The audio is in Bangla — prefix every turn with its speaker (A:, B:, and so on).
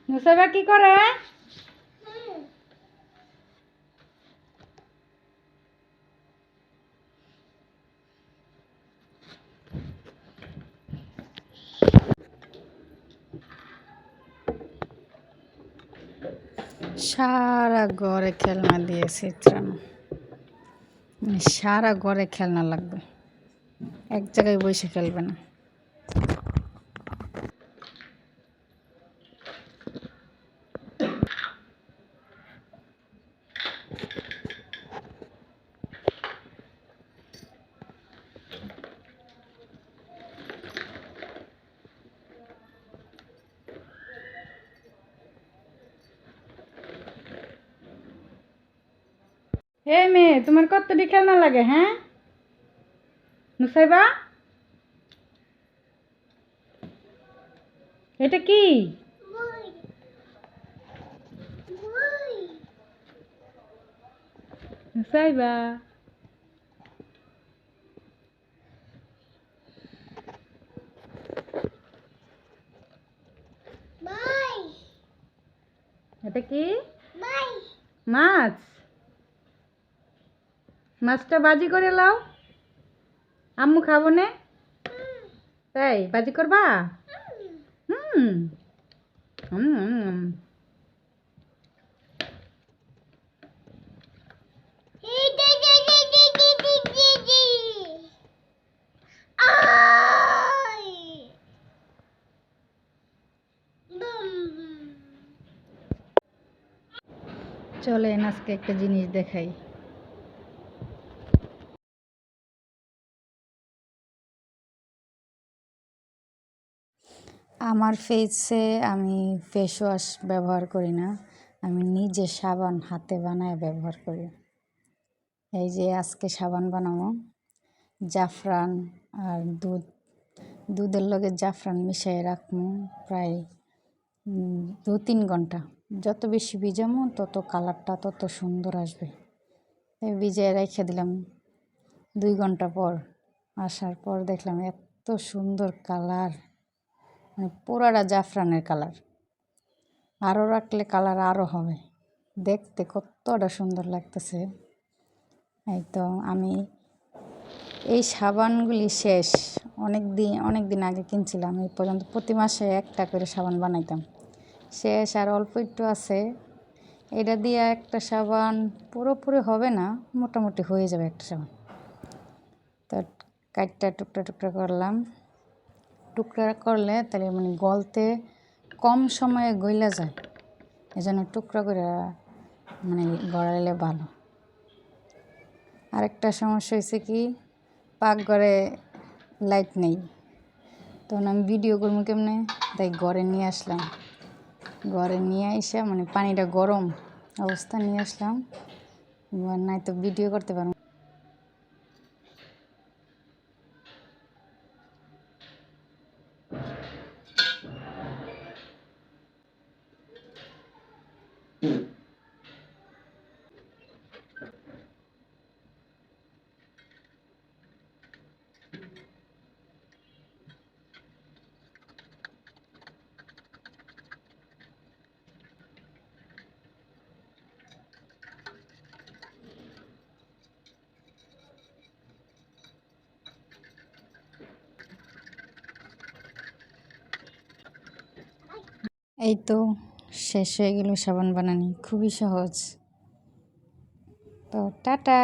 A: নুসাইবা কি করে? সারা ঘরে খেলনা দিয়েছে চিত্রানো, মানে সারা ঘরে খেলনা লাগবে, এক জায়গায় বসে খেলবে না। এই মেয়ে, তোমার কতটি খেলনা লাগে? হ্যাঁ নুসাইবা, এটা কি? নুসাইবা, এটা কি? মাছ। মাছটা বাজি করে লাও, আম্মু খাবো নে। তাই বাজি করবা? হুম হুম। চলেন আজকে একটা জিনিস দেখাই। আমার ফেসে আমি ফেস ওয়াশ ব্যবহার করি না, আমি নিজে সাবান হাতে বানায় ব্যবহার করি। এই যে আজকে সাবান বানাবো, জাফরান আর দুধের লগে জাফরান মিশিয়ে রাখবো প্রায় 2-3 ঘন্টা। যত বেশি ভিজামো তত কালারটা তত সুন্দর আসবে। ভিজিয়ে রেখে দিলাম। 2 ঘন্টা পর আসার পর দেখলাম এত সুন্দর কালার, মানে পুরাটা জাফরানের কালার। আরও রাখলে কালার আরও হবে, দেখতে কতটা সুন্দর লাগতেছে। এই তো আমি এই সাবানগুলি শেষ অনেক দিন আগে কিনছিলাম, এই পর্যন্ত প্রতি মাসে একটা করে সাবান বানাইতাম। শেষ আর অল্প একটু আছে, এটা দিয়ে একটা সাবান পুরোপুরি হবে না, মোটামুটি হয়ে যাবে একটা সাবান। তো কাটটা টুকরা করলাম, টুকরা করলে তাহলে মানে গলতে কম সময়ে গইলা যায়, এজন্য টুকরা করে মানে গড়াইলে ভালো। আরেকটা সমস্যা হয়েছে কি, পাকঘরে লাইট নেই, তখন আমি ভিডিও করবো কেমনে, তাই ঘরে নিয়ে আসলাম। ঘরে নিয়ে এসে মানে পানিটা গরম অবস্থা নিয়ে আসলাম, নাই তো ভিডিও করতে পারবো। এই তো শেষ হয়ে গেল সাবান বানানি, খুবই সহজ। তো টাটা।